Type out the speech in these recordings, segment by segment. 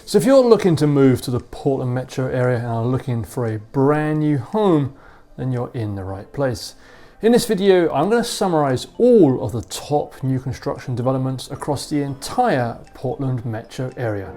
So if you're looking to move to the Portland metro area and are looking for a brand new home, then you're in the right place. In this video, I'm going to summarize all of the top new construction developments across the entire Portland metro area.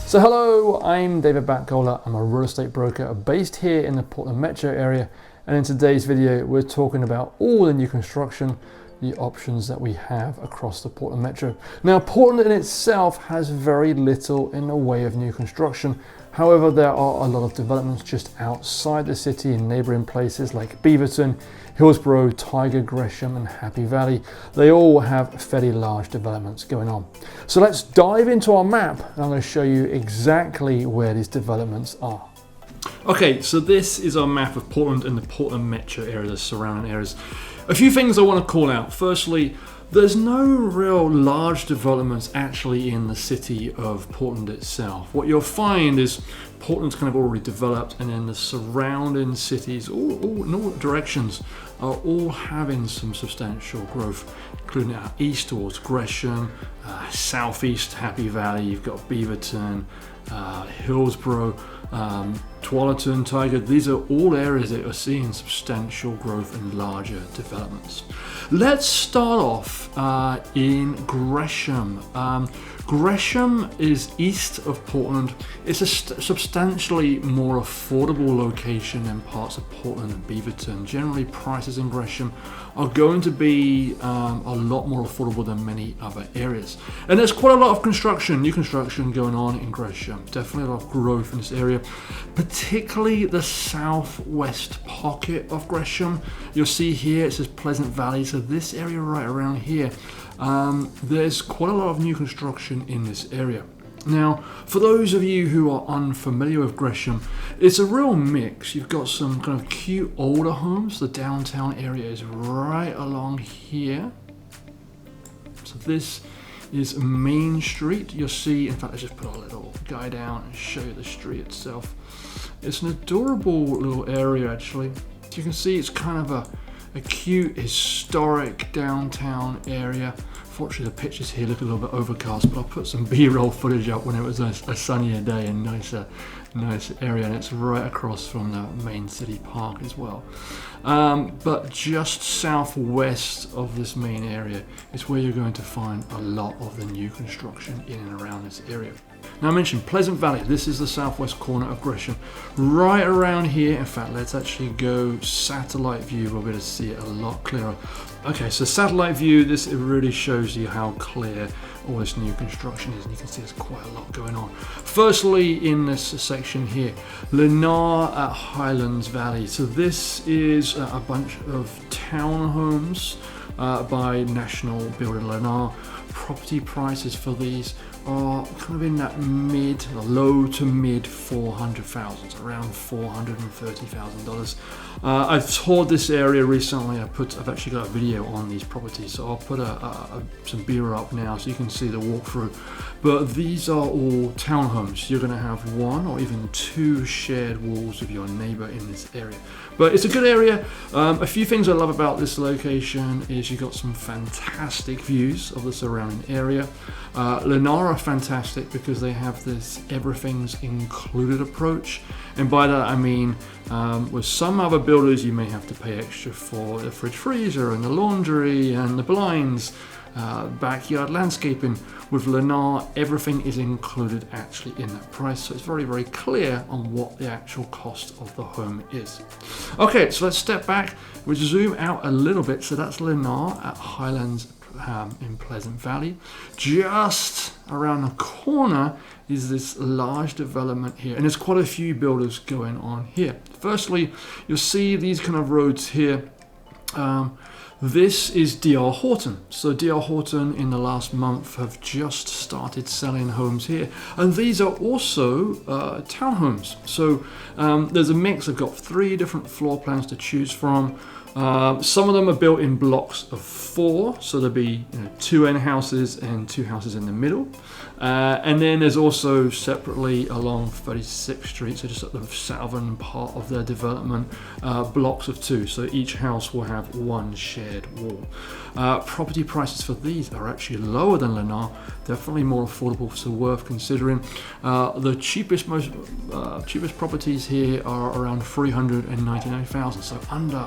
So hello, I'm David Backholer. I'm a real estate broker based here in the Portland metro area, and in today's video we're talking about all the new construction, the options that we have across the Portland metro. Now Portland in itself has very little in the way of new construction. However, there are a lot of developments just outside the city in neighbouring places like Beaverton, Hillsboro, Tigard, Gresham and Happy Valley. They all have fairly large developments going on. So let's dive into our map and I'm going to show you exactly where these developments are. Okay, so this is our map of Portland and the Portland metro area, the surrounding areas. A few things I want to call out. Firstly, there's no real large developments actually in the city of Portland itself. What you'll find is Portland's kind of already developed, and then the surrounding cities, all in all directions, are all having some substantial growth, including out east towards Gresham, southeast Happy Valley, you've got Beaverton, Hillsboro, Tualatin, Tigard. These are all areas that are seeing substantial growth and larger developments. Let's start off in Gresham. Gresham is east of Portland. It's a substantially more affordable location than parts of Portland and Beaverton. Generally, prices in Gresham are going to be a lot more affordable than many other areas. And there's quite a lot of construction, new construction going on in Gresham. Definitely a lot of growth in this area, particularly the southwest pocket of Gresham. You'll see here it says Pleasant Valley, so this area right around here, there's quite a lot of new construction in this area. Now, for those of you who are unfamiliar with Gresham, it's a real mix. You've got some kind of cute older homes. The downtown area is right along here. So this is Main Street. You'll see, in fact, let's just put a little guy down and show you the street itself. It's an adorable little area, actually. You can see it's kind of a cute, historic downtown area. Fortunately, the pictures here look a little bit overcast, but I'll put some B-roll footage up when it was a sunnier day and nice area, and it's right across from the main city park as well. But just southwest of this main area is where you're going to find a lot of the new construction in and around this area. Now I mentioned Pleasant Valley. This is the southwest corner of Gresham. Right around here, in fact, let's actually go satellite view. We'll be able to see it a lot clearer. Okay, so satellite view, it really shows you how clear all this new construction is, and you can see there's quite a lot going on. Firstly, in this section here, Lennar at Highlands Valley. So this is a bunch of townhomes by national builder Lennar. Property prices for these are kind of in that low to mid 400,000s, around $430,000. I've toured this area recently. I've actually got a video on these properties, so I'll put some B-roll up now so you can see the walkthrough. But these are all townhomes. You're going to have one or even two shared walls with your neighbor in this area. But it's a good area. A few things I love about this location is you've got some fantastic views of the surrounding area. Lennar are fantastic because they have this everything's included approach, and by that I mean with some other builders you may have to pay extra for the fridge freezer and the laundry and the blinds, backyard landscaping. With Lennar, everything is included actually in that price, so it's very, very clear on what the actual cost of the home is. Okay, so let's step back. We'll zoom out a little bit. So that's Lennar at Highlands in Pleasant Valley. Just around the corner is this large development here, and there's quite a few builders going on here. Firstly, you'll see these kind of roads here. This is DR Horton. So DR Horton in the last month have just started selling homes here, and these are also townhomes. So there's a mix. I've got 3 different floor plans to choose from. Some of them are built in blocks of 4, so there'll be 2 end houses and 2 houses in the middle. And then there's also separately along 36th Street, so just at the southern part of their development, blocks of 2. So each house will have 1 shared wall. Property prices for these are actually lower than Lennar, definitely more affordable, so worth considering. The cheapest properties here are around $399,000, so under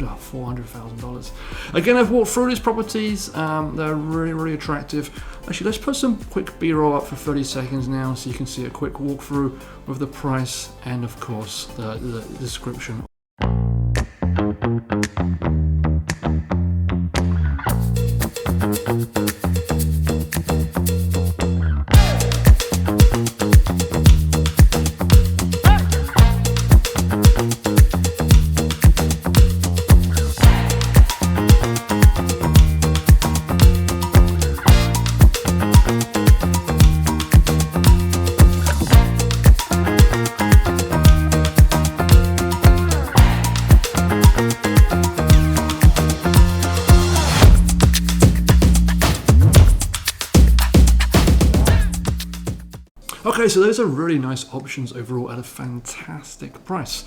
$400,000. Again, I've walked through these properties. They're really attractive. Actually, let's put some quick B-roll up for 30 seconds now, so you can see a quick walkthrough with the price and, of course, the description. Okay, so those are really nice options overall at a fantastic price.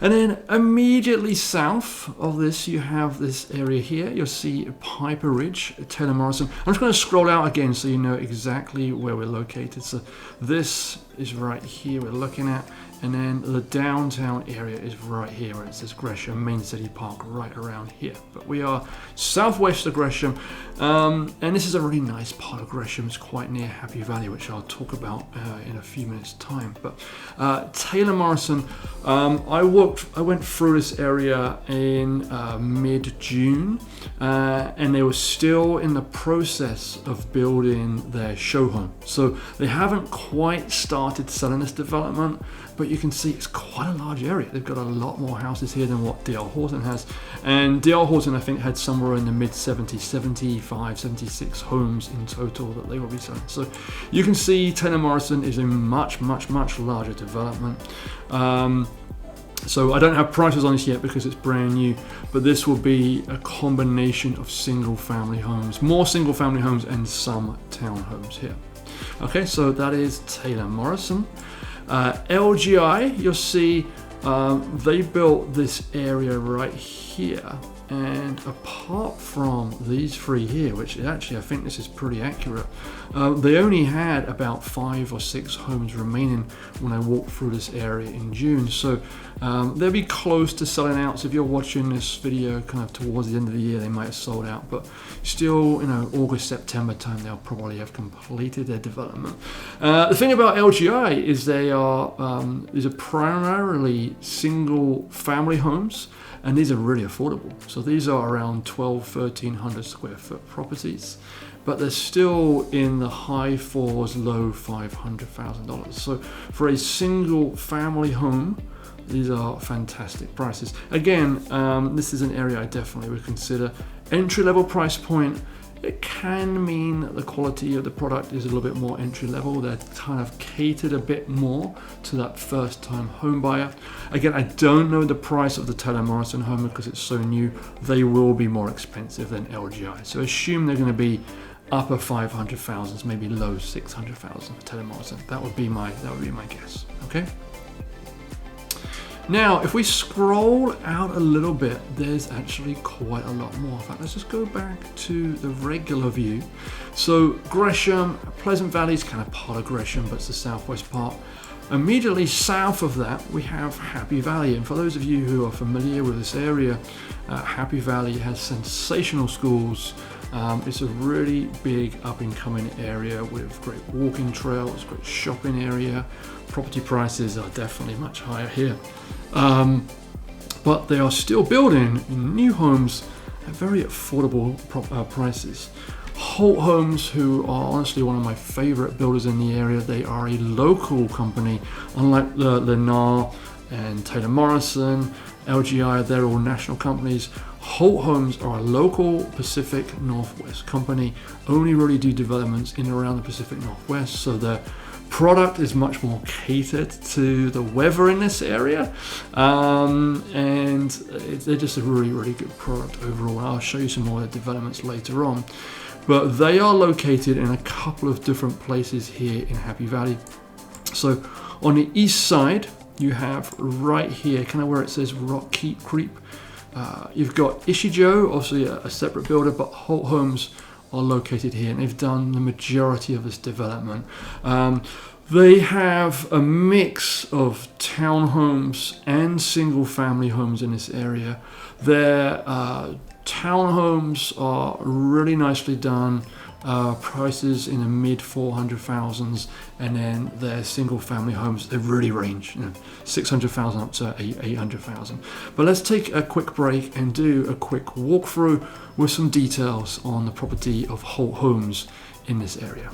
And then immediately south of this, you have this area here. You'll see Piper Ridge, Taylor Morrison. I'm just going to scroll out again so you know exactly where we're located. So this is right here we're looking at. And then the downtown area is right here where it says Gresham, Main City Park, right around here. But we are southwest of Gresham, and this is a really nice part of Gresham. It's quite near Happy Valley, which I'll talk about in a few minutes' time. But Taylor Morrison, I went through this area in mid-June, and they were still in the process of building their show home. So they haven't quite started selling this development, but you can see it's quite a large area. They've got a lot more houses here than what D.R. Horton has. And D.R. Horton, I think, had somewhere in the mid-70s, 75, 76 homes in total that they will be selling. So you can see Taylor Morrison is a much larger development. So I don't have prices on this yet because it's brand new, but this will be a combination of single-family homes, more single-family homes and some townhomes here. Okay, so that is Taylor Morrison. LGI, you'll see they built this area right here, and apart from these 3 here, which actually I think this is pretty accurate, they only had about 5 or 6 homes remaining when I walked through this area in June. So they'll be close to selling out. So if you're watching this video kind of towards the end of the year, they might have sold out, but still, August, September time, they'll probably have completed their development. The thing about LGI is these are primarily single family homes, and these are really affordable. So these are around 1,200-1,300 square foot properties, but they're still in the high 4s, low $500,000. So for a single family home, these are fantastic prices. Again, this is an area I definitely would consider. Entry-level price point, it can mean that the quality of the product is a little bit more entry-level. They're kind of catered a bit more to that first-time home buyer. Again, I don't know the price of the Taylor Morrison home because it's so new. They will be more expensive than LGI. So assume they're going to be upper 500,000s, maybe low 600,000 for Taylor Morrison. That would be my guess. Okay. Now, if we scroll out a little bit, there's actually quite a lot more. In fact, let's just go back to the regular view. So Gresham, Pleasant Valley is kind of part of Gresham, but it's the southwest part. Immediately south of that, we have Happy Valley. And for those of you who are familiar with this area, Happy Valley has sensational schools. It's a really big up-and-coming area with great walking trails, great shopping area. Property prices are definitely much higher here. But they are still building new homes at very affordable prices. Holt Homes, who are honestly one of my favorite builders in the area, they are a local company, unlike the Lennar and Taylor Morrison, LGI, they're all national companies. Holt Homes are a local Pacific Northwest company, only really do developments in and around the Pacific Northwest, so they're Product is much more catered to the weather in this area, and they're just a really good product overall. I'll show you some more of the developments later on, but they are located in a couple of different places here in Happy Valley. So on the east side, you have right here, kind of where it says Rock Creek. You've got Ishijo, obviously a separate builder, but Holt Homes are located here, and they've done the majority of this development. They have a mix of townhomes and single family homes in this area. Their townhomes are really nicely done, prices in the mid 400,000s, and then their single family homes, they really range, 600,000 up to 800,000. But let's take a quick break and do a quick walkthrough with some details on the property of Holt Homes in this area.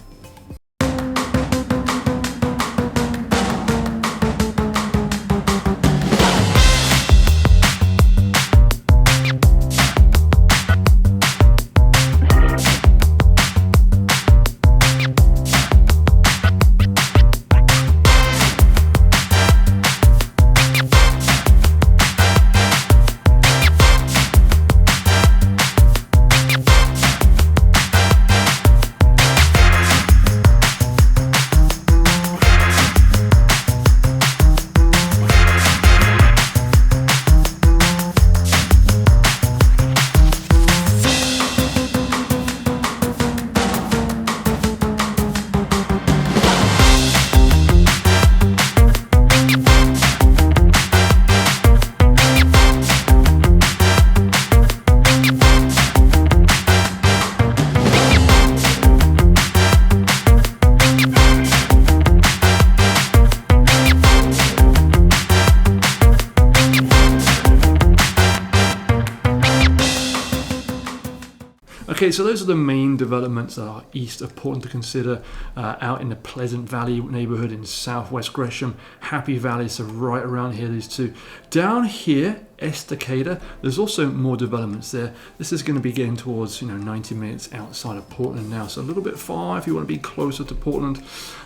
Okay, so those are the main developments that are east of Portland to consider, out in the Pleasant Valley neighborhood in southwest Gresham, Happy Valley, so right around here, these two. Down here, Estacada, there's also more developments there. This is going to be getting towards 90 minutes outside of Portland now, so a little bit far if you want to be closer to Portland.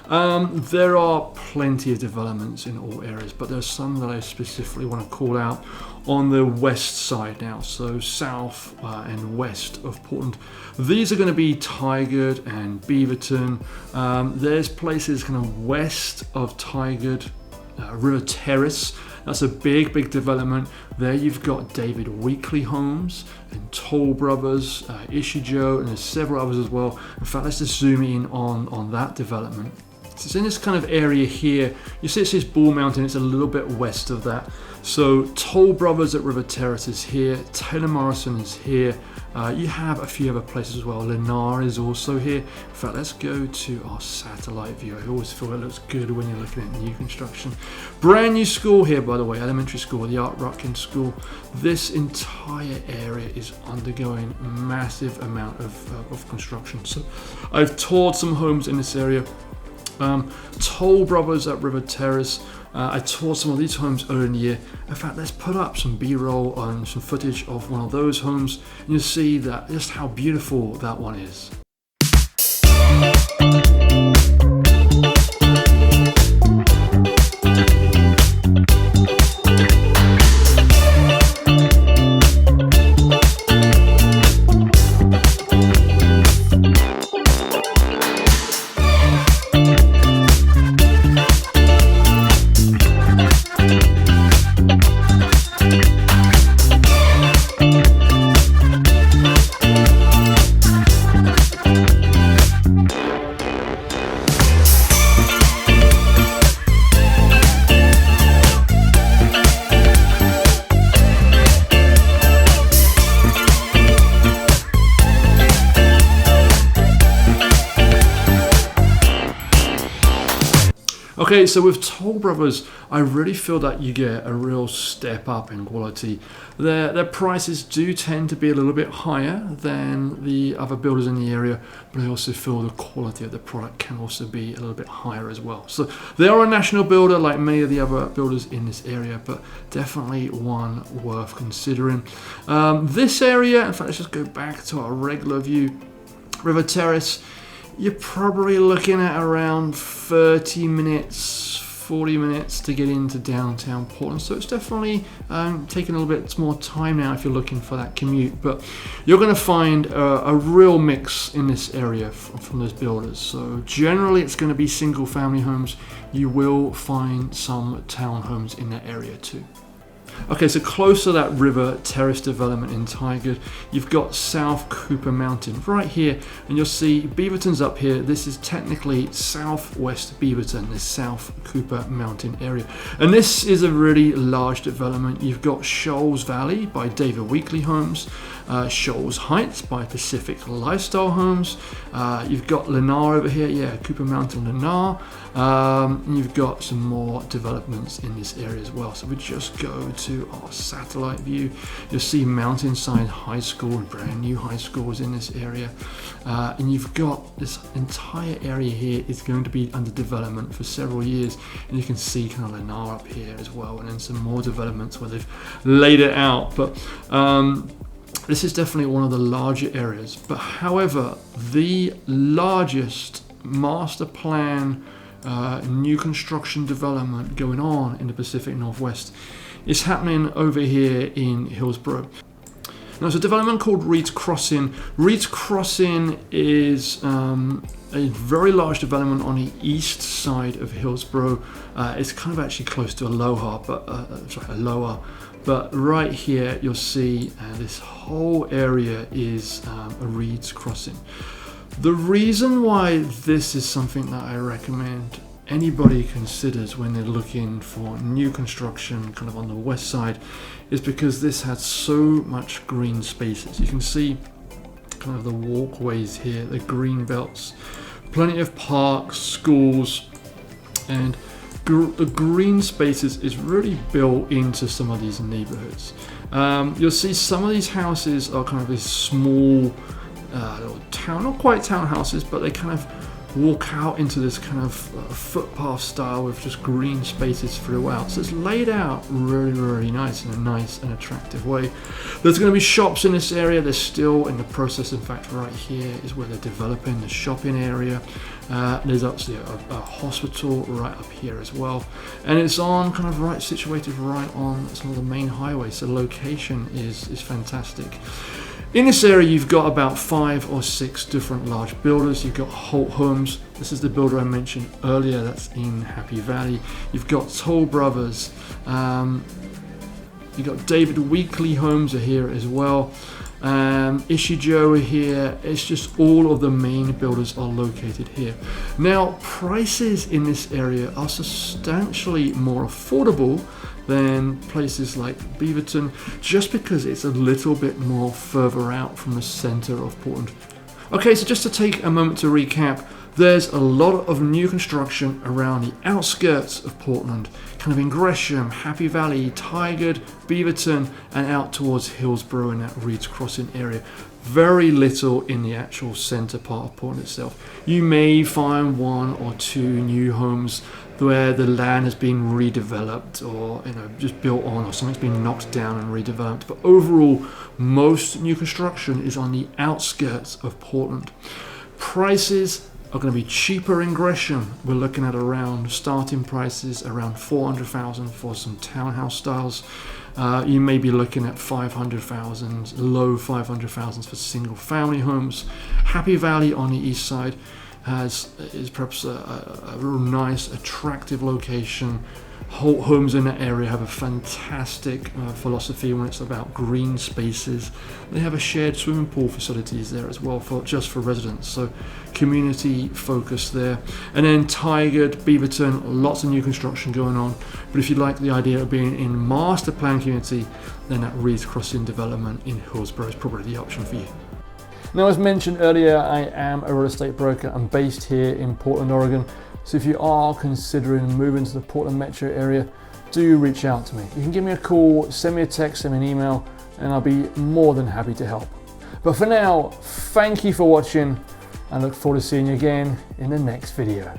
There are plenty of developments in all areas, but there's some that I specifically want to call out on the west side now, so south and west of Portland. These are going to be Tigard and Beaverton. There's places kind of west of Tigard, River Terrace. That's a big development. There you've got David Weekley Homes and Toll Brothers, Ishijo, and there's several others as well. In fact, let's just zoom in on that development. So it's in this kind of area here. You see it says Bull Mountain, it's a little bit west of that. So Toll Brothers at River Terrace is here, Taylor Morrison is here. You have a few other places as well. Lennar is also here. In fact, let's go to our satellite view. I always feel it looks good when you're looking at new construction. Brand new school here, by the way, elementary school, the Art Rutkin School. This entire area is undergoing a massive amount of construction. So I've toured some homes in this area. Toll Brothers at River Terrace. I toured some of these homes earlier in the year. In fact, let's put up some B-roll on some footage of one of those homes, and you'll see that just how beautiful that one is. Okay, so with Toll Brothers, I really feel that you get a real step up in quality. Their prices do tend to be a little bit higher than the other builders in the area, but I also feel the quality of the product can also be a little bit higher as well. So they are a national builder like many of the other builders in this area, but definitely one worth considering. This area, in fact, let's just go back to our regular view. River Terrace you're probably looking at around 30 minutes, 40 minutes to get into downtown Portland. So it's definitely taking a little bit more time now if you're looking for that commute. But you're going to find a real mix in this area from those builders. So generally it's going to be single family homes. You will find some townhomes in that area too. Okay, so close to that river terrace development in Tigard, you've got South Cooper Mountain right here, and you'll see Beaverton's up here. This is technically southwest Beaverton, this South Cooper Mountain area. And this is a really large development. You've got Shoals Valley by David Weekley Homes, Shoals Heights by Pacific Lifestyle Homes. You've got Lennar over here, yeah, Cooper Mountain Lennar. And you've got some more developments in this area as well. So we just go to our satellite view. You'll see Mountainside High School, brand new high schools in this area. And you've got this entire area here is going to be under development for several years. And you can see kind of Lennar up here as well. And then some more developments where they've laid it out. But this is definitely one of the larger areas. But however, the largest master plan new construction development going on in the Pacific Northwest is happening over here in Hillsboro. Now, it's a development called Reed's Crossing. Reed's Crossing is a very large development on the east side of Hillsboro. It's kind of actually close to Aloha, but right here you'll see this whole area is a Reed's Crossing. The reason why this is something that I recommend anybody considers when they're looking for new construction kind of on the west side is because this has so much green spaces. You can see kind of the walkways here, the green belts, plenty of parks, schools, and the green spaces is really built into some of these neighborhoods. You'll see some of these houses are kind of these small little town, not quite townhouses, but they kind of walk out into this kind of footpath style with just green spaces throughout. So it's laid out really, really nice in a nice and attractive way. There's going to be shops in this area. They're still in the process. In fact, right here is where they're developing the shopping area. There's actually a hospital right up here as well. And it's on kind of situated right on some of the main highways. So the location is fantastic. In this area, you've got about 5 or 6 different large builders. You've got Holt Homes. This is the builder I mentioned earlier. That's in Happy Valley. You've got Toll Brothers. You've got David Weekley Homes are here as well. Ishijo are here. It's just all of the main builders are located here. Now, prices in this area are substantially more affordable than places like Beaverton, just because it's a little bit more further out from the center of Portland. Okay, so just to take a moment to recap, there's a lot of new construction around the outskirts of Portland, kind of in Gresham, Happy Valley, Tigard, Beaverton, and out towards Hillsboro and that Reed's Crossing area. Very little in the actual center part of Portland itself. You may find 1 or 2 new homes where the land has been redeveloped or just built on, or something's been knocked down and redeveloped. But overall, most new construction is on the outskirts of Portland. Prices are going to be cheaper in Gresham. We're looking at around starting prices around $400,000 for some townhouse styles. You may be looking at $500,000, low $500,000 for single family homes. Happy Valley on the east side is perhaps a real nice, attractive location. Holt Homes in that area have a fantastic philosophy when it's about green spaces. They have a shared swimming pool facilities there as well, just for residents, so community focus there. And then Tigard, Beaverton, lots of new construction going on. But if you like the idea of being in master plan community, then that Reed's Crossing development in Hillsboro is probably the option for you. Now, as mentioned earlier, I am a real estate broker. I'm based here in Portland, Oregon. So if you are considering moving to the Portland metro area, do reach out to me. You can give me a call, send me a text, send me an email, and I'll be more than happy to help. But for now, thank you for watching, and look forward to seeing you again in the next video.